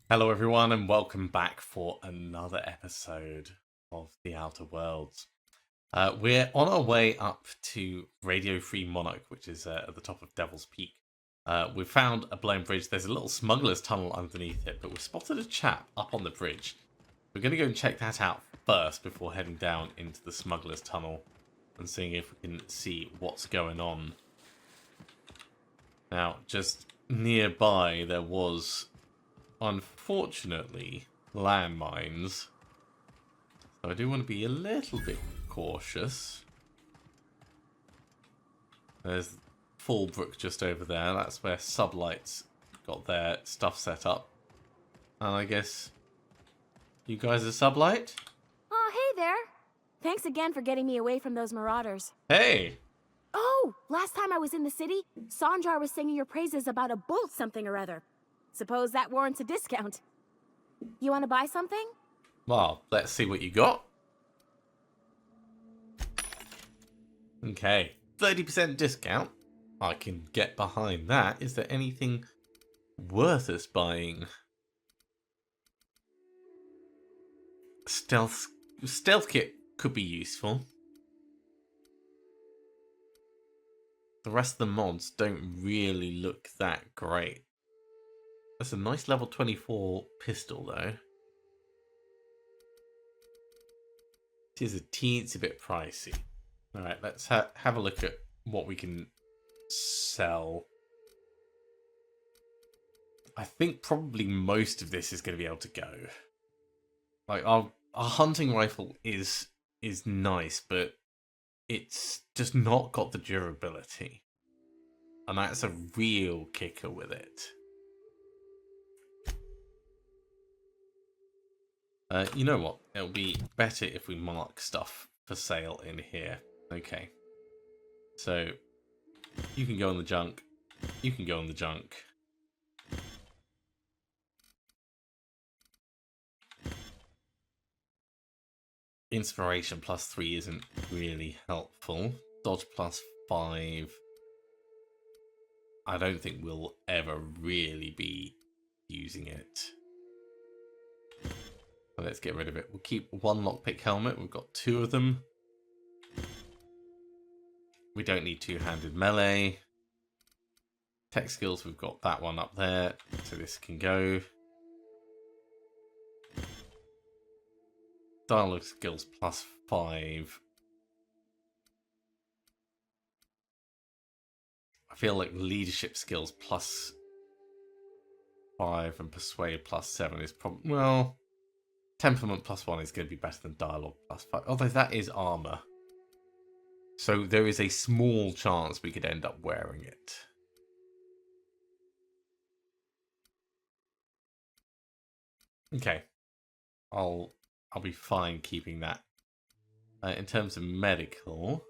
Hello, everyone, and welcome back for another episode of The Outer Worlds. We're on our way up to Radio Free Monarch, which is at the top of Devil's Peak. We've found a blown bridge. There's a little smuggler's tunnel underneath it, but we've spotted a chap up on the bridge. We're going to go and check that out first before heading down into the smuggler's tunnel and seeing if we can see what's going on. Now, just nearby, there was, unfortunately, landmines. So I do want to be a little bit cautious. There's Fallbrook just over there. That's where Sublights got their stuff set up. And I guess you guys are Sublight? Oh, hey there. Thanks again for getting me away from those marauders. Hey! Oh, last time I was in the city, Sanjar was singing your praises about a bolt something or other. Suppose that warrants a discount. You want to buy something? Well, let's see what you got. Okay, 30% discount. I can get behind that. Is there anything worth us buying? Stealth kit could be useful. The rest of the mods don't really look that great. That's a nice level 24 pistol, though. It is a teensy bit pricey. Alright, let's have a look at what we can sell. I think probably most of this is going to be able to go. Like, our hunting rifle is nice, but it's just not got the durability. And that's a real kicker with it. You know what? It'll be better if we mark stuff for sale in here. Okay. So, you can go on the junk. You can go on the junk. Inspiration +3 isn't really helpful. Dodge +5. I don't think we'll ever really be using it. So let's get rid of it. We'll keep one lockpick helmet. We've got 2 of them. We don't need two-handed melee. Tech skills, we've got that one up there. So this can go. Dialogue skills +5. I feel like leadership skills +5 and persuade +7 is probably, well, temperament +1 is going to be better than dialogue +5. Although that is armor. So there is a small chance we could end up wearing it. Okay. I'll be fine keeping that. In terms of medical,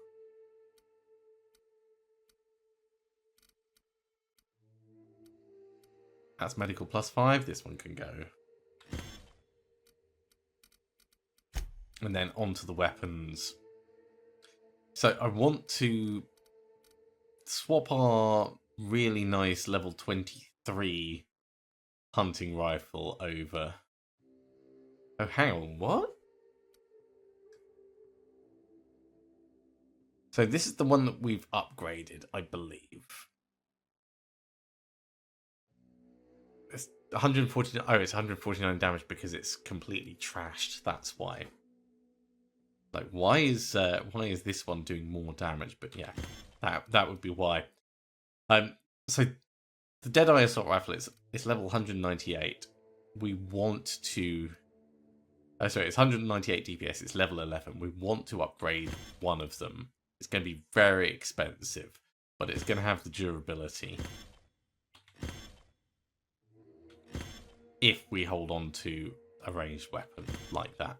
that's medical +5. This one can go. And then onto the weapons. So I want to swap our really nice level 23 hunting rifle over. Oh, hang on, what? So this is the one that we've upgraded, I believe. It's 149. Oh, it's 149 damage because it's completely trashed. That's why. Like, why is this one doing more damage? But yeah, that would be why. So the Deadeye assault rifle is level 198. We want to. Oh, sorry, it's 198 DPS. It's level 11. We want to upgrade one of them. It's going to be very expensive, but it's going to have the durability. If we hold on to a ranged weapon like that.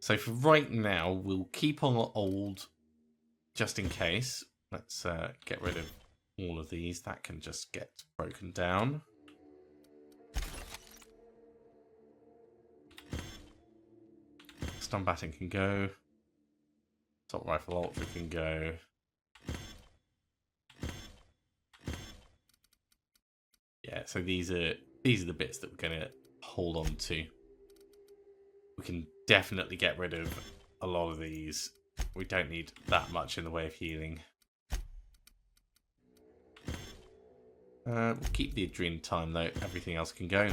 So for right now, we'll keep our old just in case. Let's get rid of all of these. That can just get broken down. Stun batting can go. Assault rifle ultra can go. Yeah, so these are These are the bits that we're going to hold on to. We can definitely get rid of a lot of these. We don't need that much in the way of healing. We'll keep the Adrene time though. Everything else can go.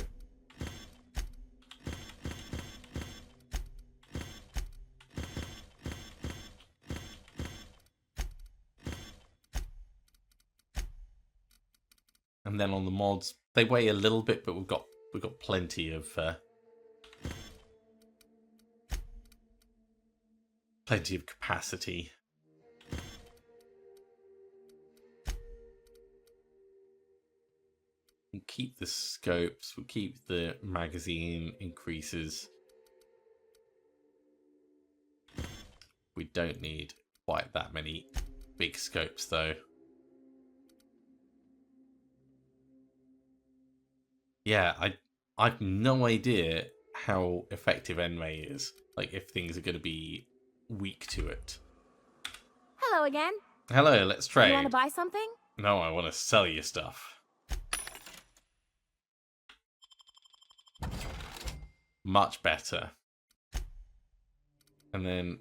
And then on the mods, they weigh a little bit, but we've got plenty of capacity. We'll keep the scopes. We'll keep the magazine increases. We don't need quite that many big scopes though. Yeah, I've no idea how effective Enmei is. Like, if things are going to be weak to it. Hello again. Hello, let's trade. You want to buy something? No, I want to sell you stuff. Much better. And then,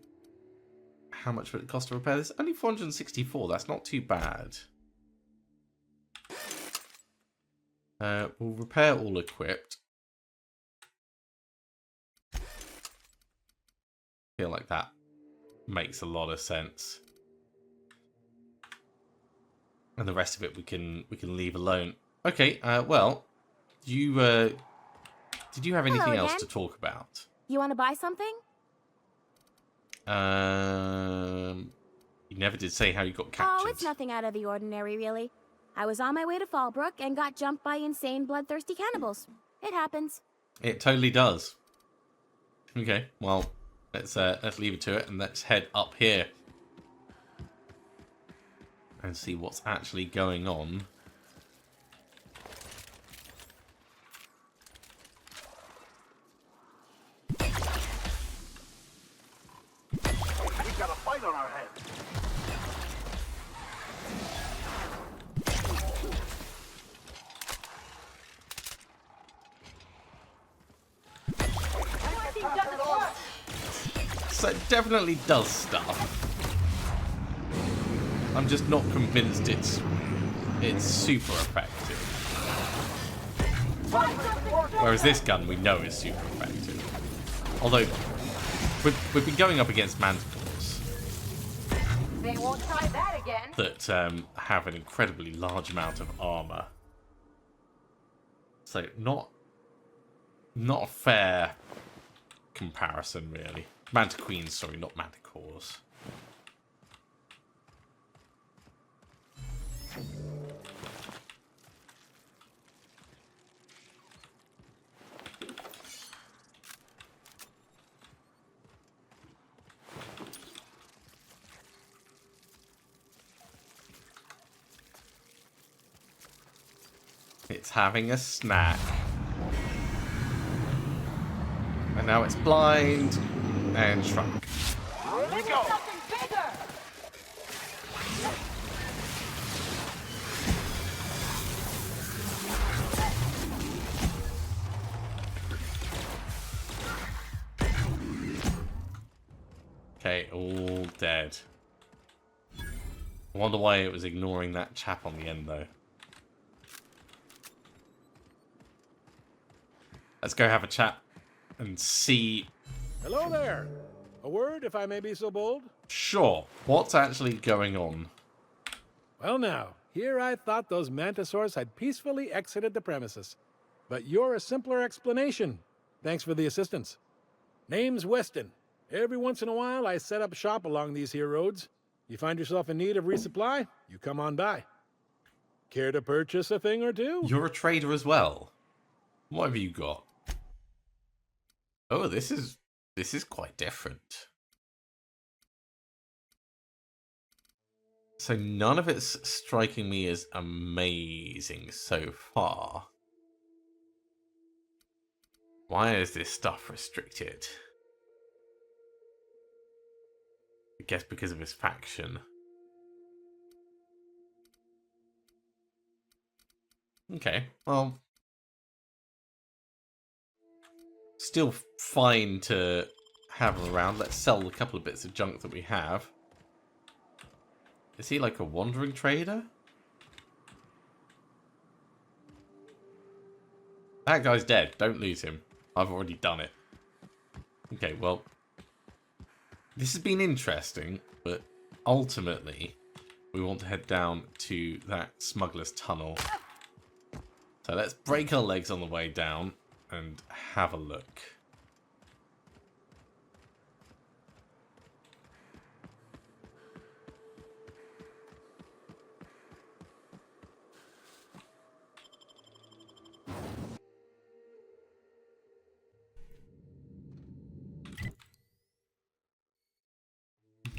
how much would it cost to repair this? Only 464. That's not too bad. We'll repair all equipped. Feel like that makes a lot of sense. And the rest of it we can leave alone. Okay, well, you did you have anything else to talk about? You want to buy something? You never did say how you got captured. Oh, it's nothing out of the ordinary, really. I was on my way to Fallbrook and got jumped by insane, bloodthirsty cannibals. It happens. It totally does. Okay, well, let's leave it to it and let's head up here and see what's actually going on. We've got a fight on our hands. So it definitely does stuff. I'm just not convinced it's super effective. Whereas this gun we know is super effective. Although we've been going up against manticores They won't try that again. that have an incredibly large amount of armor. So not a fair comparison really. Mantiqueens, sorry, not manticores. It's having a snack. And now it's blind and shrunk. Here we go. Something bigger. Okay, all dead. I wonder why it was ignoring that chap on the end, though. Let's go have a chat and see. Hello there. A word, if I may be so bold? Sure, what's actually going on? Well now, here I thought those mantisaurs had peacefully exited the premises. But you're a simpler explanation. Thanks for the assistance. Name's Weston. Every once in a while, I set up shop along these here roads. You find yourself in need of resupply, you come on by. Care to purchase a thing or two? You're a trader as well. What have you got? Oh, this is quite different. So none of it's striking me as amazing so far. Why is this stuff restricted? I guess because of his faction. Okay, well, Still fine to have him around. Let's sell a couple of bits of junk that we have. Is he like a wandering trader? That guy's dead. Don't lose him. I've already done it. Okay, well, this has been interesting, but ultimately, we want to head down to that smuggler's tunnel. So let's break our legs on the way down and have a look.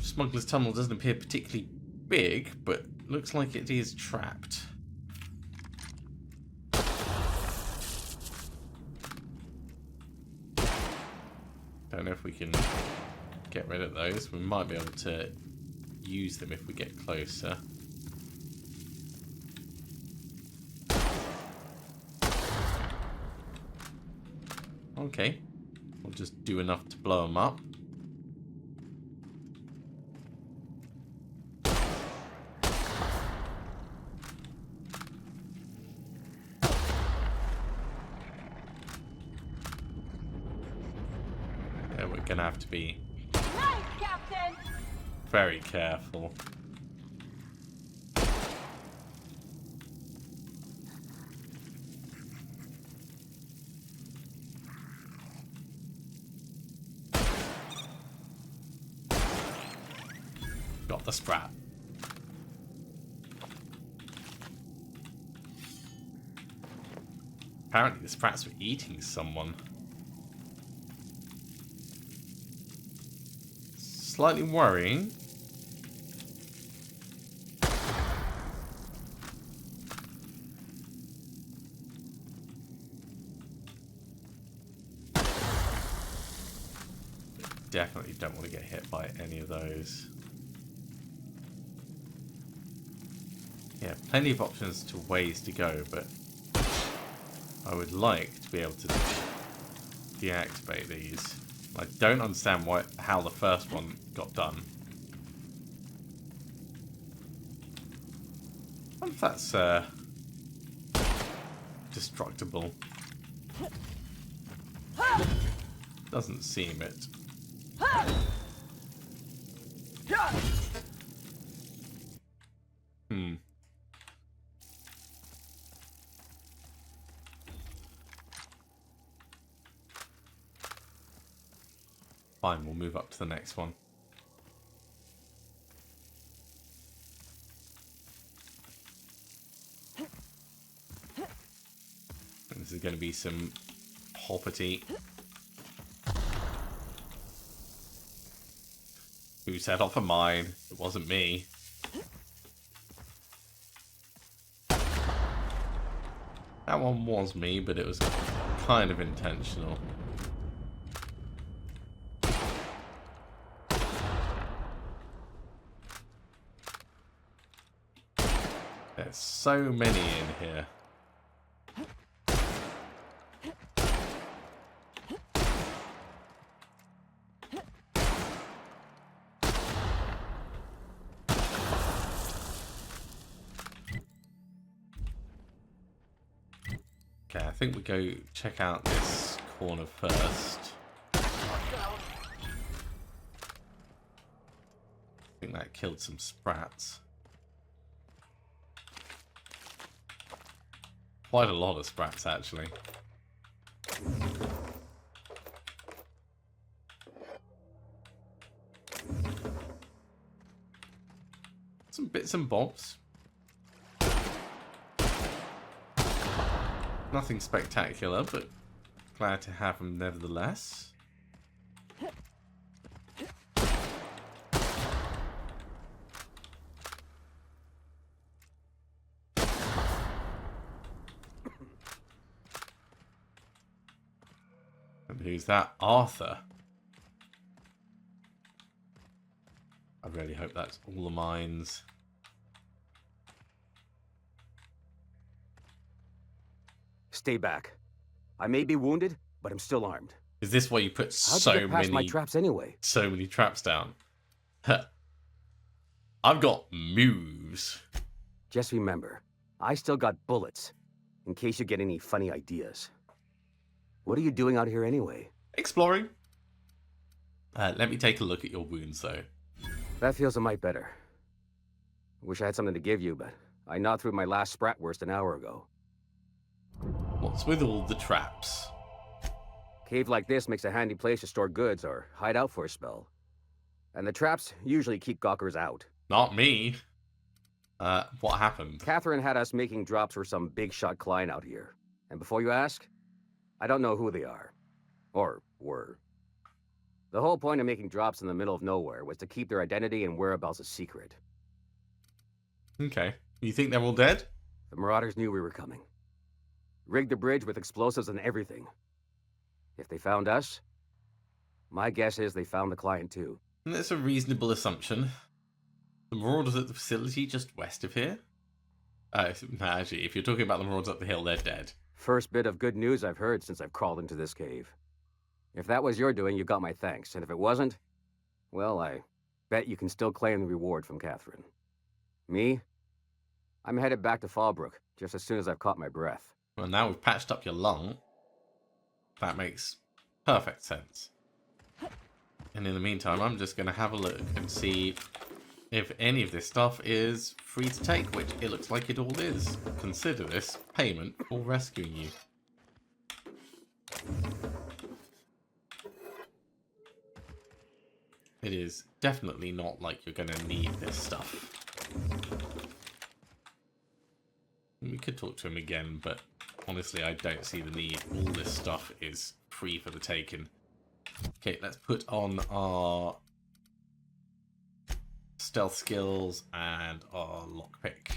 Smuggler's Tunnel doesn't appear particularly big, but looks like it is trapped. Don't know if we can get rid of those. We might be able to use them if we get closer. Okay. We'll just do enough to blow them up. We're gonna have to be Nice, Captain! very careful. Got the sprat. Apparently the sprats were eating someone. Slightly worrying. Definitely don't want to get hit by any of those. Yeah, plenty of options to ways to go, but I would like to be able to deactivate these. I don't understand how the first one got done. I wonder if that's destructible. Doesn't seem it. Hmm. Fine, we'll move up to the next one. And this is going to be some property. Who set off a mine? It wasn't me. That one was me, but it was kind of intentional. There's so many in here. Okay, I think we go check out this corner first. I think that killed some sprats. Quite a lot of sprats, actually. Some bits and bobs. Nothing spectacular, but glad to have them nevertheless. And who's that? Arthur. I really hope that's all the mines. Stay back. I may be wounded, but I'm still armed. Is this why you put How'd you get past my traps anyway? so many traps down? Huh. I've got moves. Just remember, I still got bullets, in case you get any funny ideas. What are you doing out here anyway? Exploring. Let me take a look at your wounds, though. That feels a mite better. Wish I had something to give you, but I gnawed through my last Spratwurst an hour ago. What's with all the traps? Cave like this makes a handy place to store goods or hide out for a spell. And the traps usually keep gawkers out. Not me. What happened? Catherine had us making drops for some big shot client out here. And before you ask, I don't know who they are. Or were. The whole point of making drops in the middle of nowhere was to keep their identity and whereabouts a secret. Okay. You think they're all dead? The Marauders knew we were coming. Rigged the bridge with explosives and everything. If they found us, my guess is they found the client too. That's a reasonable assumption. The Marauders at the facility just west of here? No, actually, if you're talking about the Marauders up the hill, they're dead. First bit of good news I've heard since I've crawled into this cave. If that was your doing, you got my thanks. And if it wasn't, well, I bet you can still claim the reward from Catherine. Me? I'm headed back to Fallbrook, just as soon as I've caught my breath. Well, now we've patched up your lung. That makes perfect sense. And in the meantime, I'm just going to have a look and see if any of this stuff is free to take, which it looks like it all is. Consider this payment for rescuing you. It is definitely not like you're going to need this stuff. We could talk to him again, but honestly, I don't see the need. All this stuff is free for the taking. Okay, let's put on our stealth skills and our lockpick.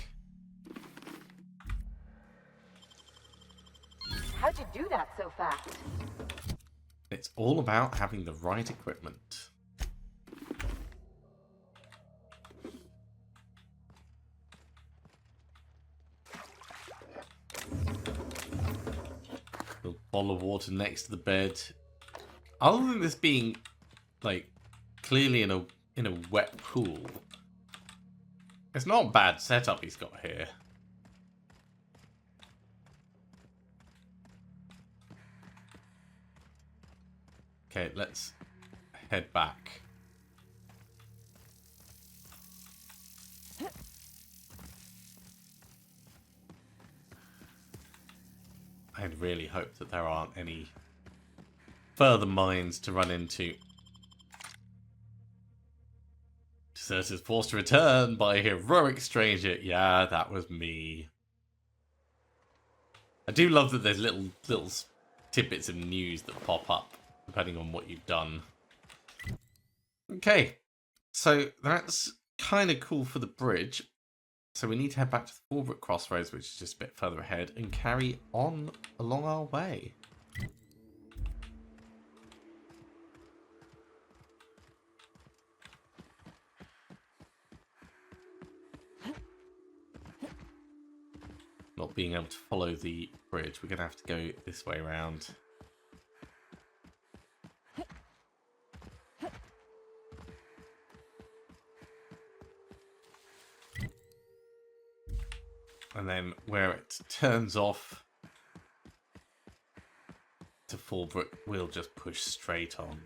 How'd you do that so fast? It's all about having the right equipment. The bottle of water next to the bed. Other than this being like clearly in a wet pool, it's not a bad setup he's got here. Okay, let's head back. I'd really hope that there aren't any further mines to run into. Deserters forced to return by a heroic stranger. Yeah, that was me. I do love that there's little tidbits of news that pop up depending on what you've done. Okay, so that's kind of cool for the bridge. So we need to head back to the Fallbrook Crossroads, which is just a bit further ahead, and carry on along our way. Not being able to follow the bridge, we're going to have to go this way around. And then where it turns off to Fallbrook, we'll just push straight on.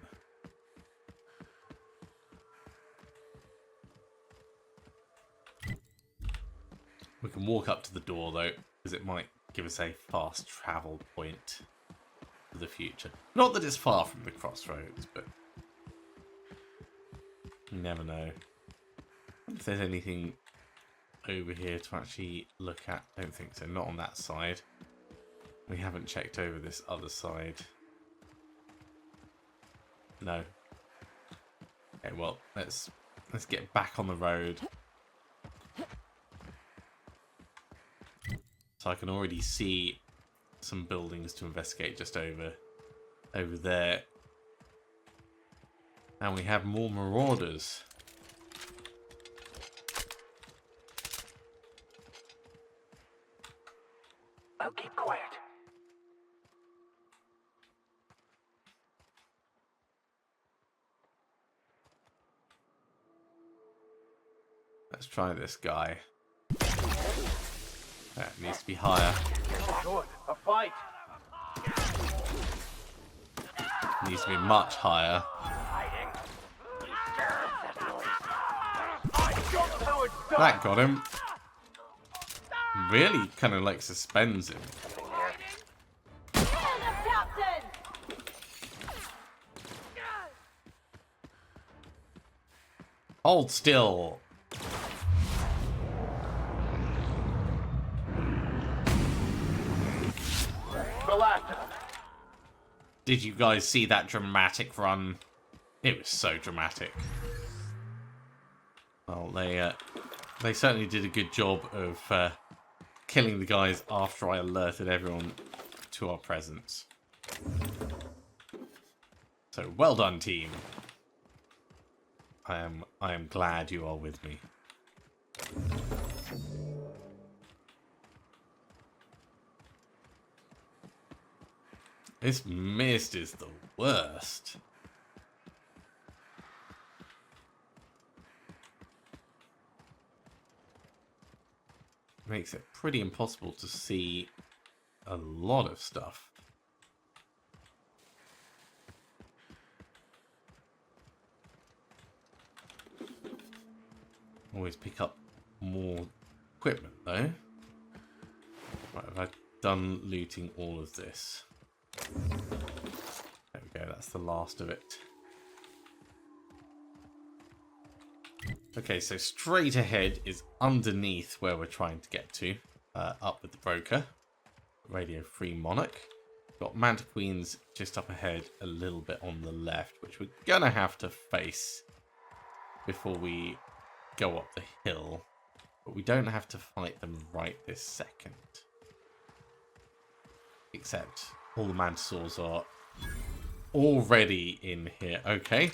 We can walk up to the door though, because it might give us a fast travel point for the future. Not that it's far from the crossroads, but you never know. If there's anything over here to actually look at, don't think so. Not on that side. We haven't checked over this other side. No. Okay, well, let's get back on the road. So I can already see some buildings to investigate just over there. And we have more marauders. Now keep quiet. Let's try this guy. That needs to be higher. Good. A fight. Needs to be much higher. Just how it's done. That got him. Really kind of like suspends him. Hold still. Relax. Did you guys see that dramatic run? It was so dramatic. Well, they certainly did a good job of killing the guys after I alerted everyone to our presence. So well done, team. I am glad you are with me. This mist is the worst. Makes it pretty impossible to see a lot of stuff. Always pick up more equipment though. Right, have I done looting all of this? There we go, that's the last of it. Okay, so straight ahead is underneath where we're trying to get to. Up with the broker. Radio Free Monarch. Got Manta Queens just up ahead a little bit on the left, which we're gonna have to face before we go up the hill. But we don't have to fight them right this second. Except all the Mantisaurs are already in here. Okay.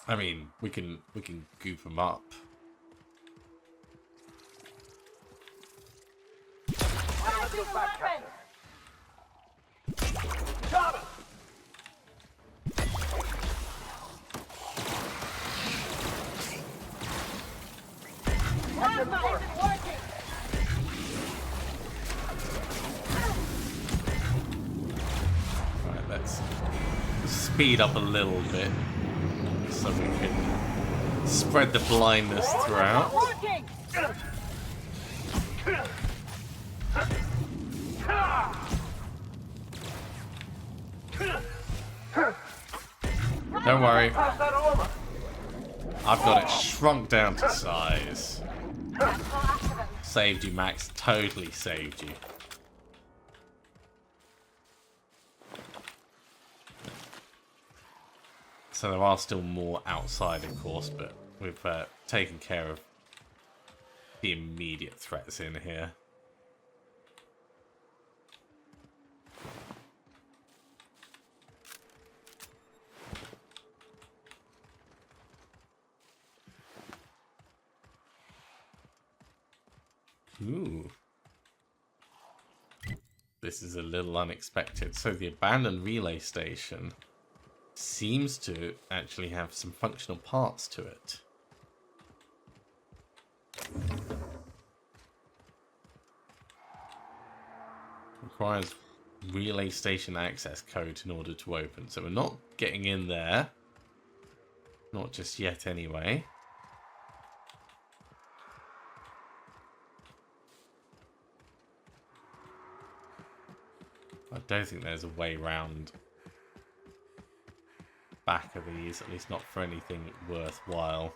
I mean, we can goop them up. Got him. Right, let's speed up a little bit so we can spread the blindness throughout. Don't worry, Pass that over. I've got it shrunk down to size. Saved you, Max. Totally saved you. So there are still more outside, of course, but we've taken care of the immediate threats in here. Ooh. This is a little unexpected. So the abandoned relay station seems to actually have some functional parts to it. Requires relay station access code in order to open. So we're not getting in there. Not just yet anyway. I don't think there's a way round back of these, at least not for anything worthwhile.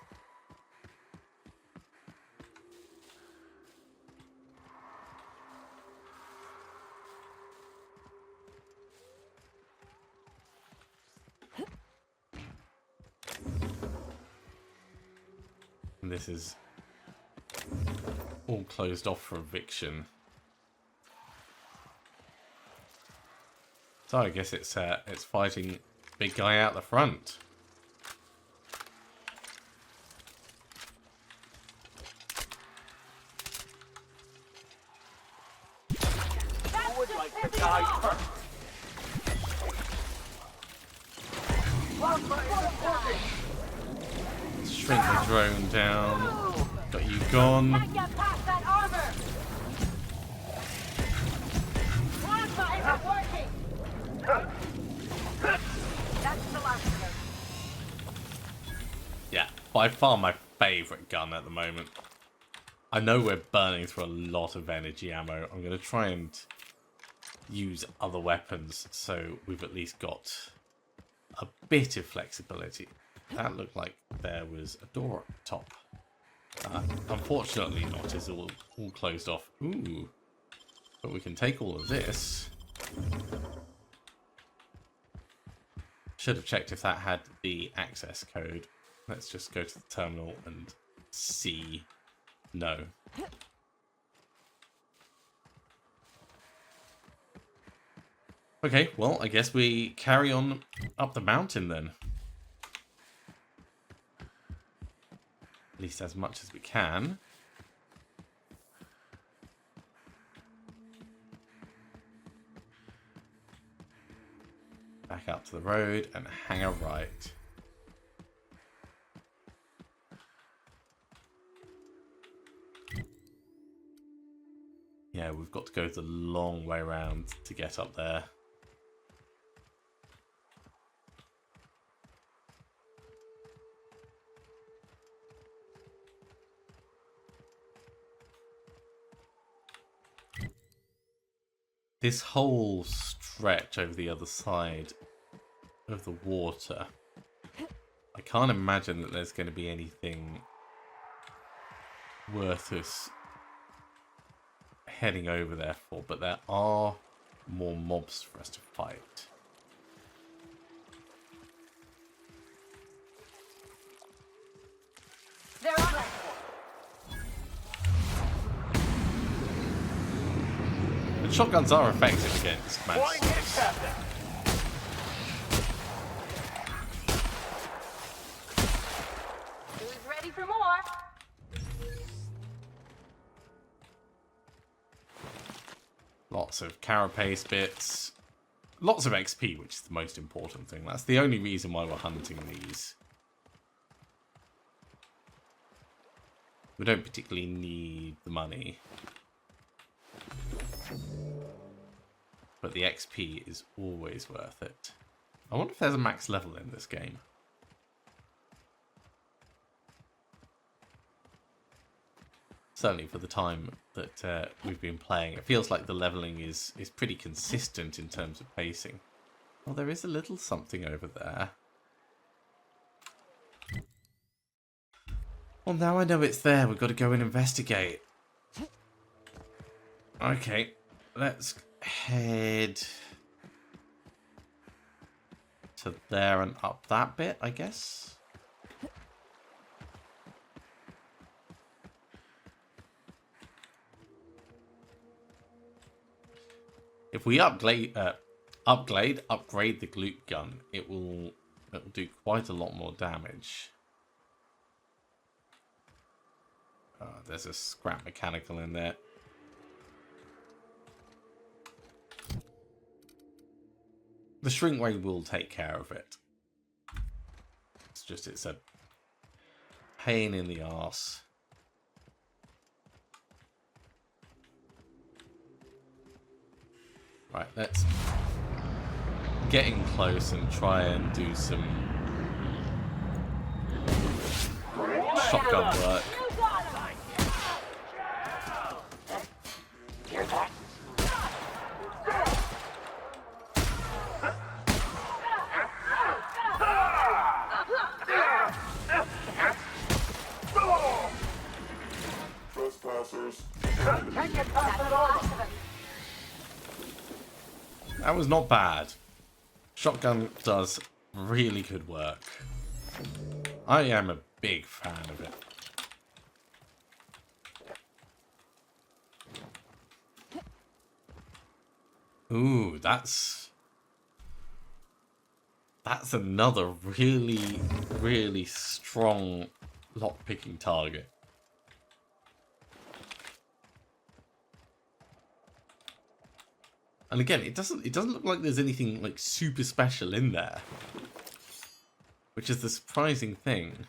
And this is all closed off for eviction. So I guess it's fighting big guy out the front. Who would like to die first? Shrink the drone down. Got you gone. Can't get past that armor. Plasma isn't working. That's the last of them. Yeah, by far my favourite gun at the moment. I know we're burning through a lot of energy ammo. I'm going to try and use other weapons so we've at least got a bit of flexibility. That looked like there was a door at the top. Unfortunately not, it's all closed off. Ooh, but we can take all of this. Should have checked if that had the access code. Let's just go to the terminal and see. No. Okay, well, I guess we carry on up the mountain then. At least as much as we can. Back up to the road and hang a right. Yeah, we've got to go the long way around to get up there. This whole stretch over the other side of the water, I can't imagine that there's going to be anything worth us heading over there for, but there are more mobs for us to fight. They're on it. And shotguns are effective against Point hit, mantis. Captain. Who's ready for more? Lots of carapace bits. Lots of XP, which is the most important thing. That's the only reason why we're hunting these. We don't particularly need the money. But the XP is always worth it. I wonder if there's a max level in this game. Certainly for the time that we've been playing, it feels like the leveling is pretty consistent in terms of pacing. Well, there is a little something over there. Well, now I know it's there. We've got to go and investigate. Okay, let's head to there and up that bit, I guess. If we upgrade the gloop gun, it'll do quite a lot more damage. There's a scrap mechanical in there. The shrink ray will take care of it. It's a pain in the arse. Right, let's get in close and try and do some shotgun work. Trespassers. That was not bad. Shotgun does really good work. I am a big fan of it. Ooh, that's another really, really strong lock-picking target. And again, it doesn't look like there's anything like super special in there. which is the surprising thing.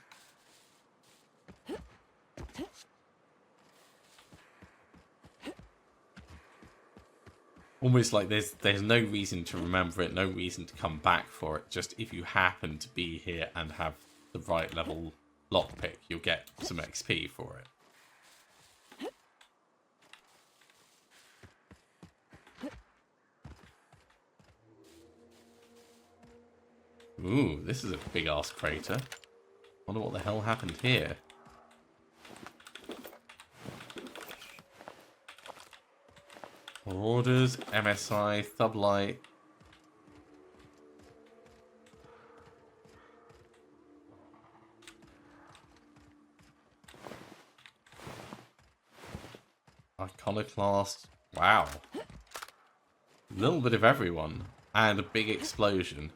Almost like there's no reason to remember it, no reason to come back for it. Just if you happen to be here and have the right level lockpick, you'll get some XP for it. Ooh, this is a big ass crater. Wonder what the hell happened here. Orders, MSI, Thublight. Iconoclast. Wow. A little bit of everyone. And a big explosion.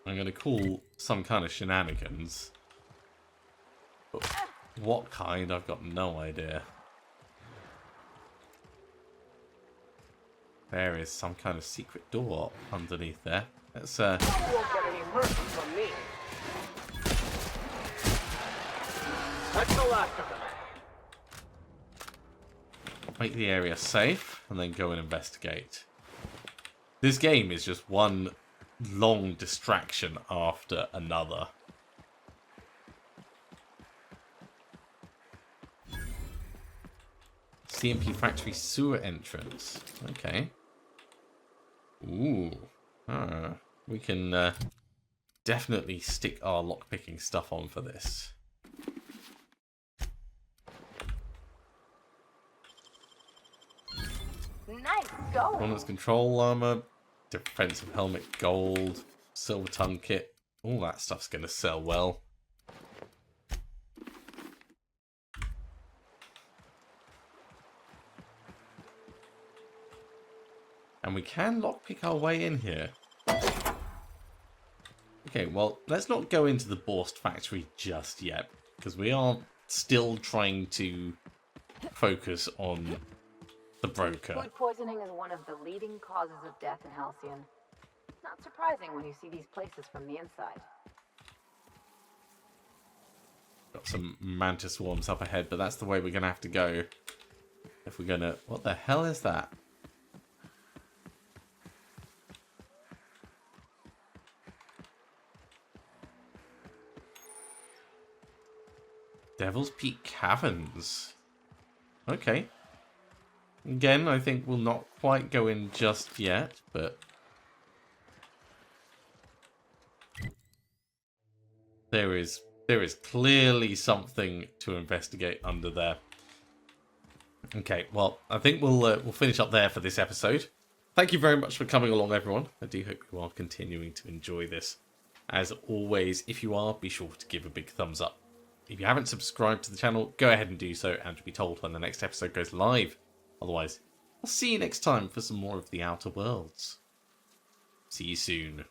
I'm going to call some kind of shenanigans. But what kind? I've got no idea. There is some kind of secret door underneath there. Let's You won't get any mercy from me. That's the last of them. make the area safe and then go and investigate. This game is just one long distraction after another. CMP factory sewer entrance. Okay. Ooh. We can definitely stick our lockpicking stuff on for this. Nice going. Opponent's control armor, defensive helmet gold, silver tongue kit. All that stuff's going to sell well. And we can lockpick our way in here. Okay, well, let's not go into the Borst factory just yet, because we are still trying to focus on the broker. Food poisoning is one of the leading causes of death in Halcyon. Not surprising when you see these places from the inside. Got some mantis swarms up ahead, but that's the way we're going to have to go. If we're going to... What the hell is that? Devil's Peak Caverns. Okay. Again, I think we'll not quite go in just yet, but... There is clearly something to investigate under there. Okay, well, I think we'll finish up there for this episode. Thank you very much for coming along, everyone. I do hope you are continuing to enjoy this. As always, if you are, be sure to give a big thumbs up. If you haven't subscribed to the channel, go ahead and do so, and you'll be told when the next episode goes live. Otherwise, I'll see you next time for some more of the Outer Worlds. See you soon.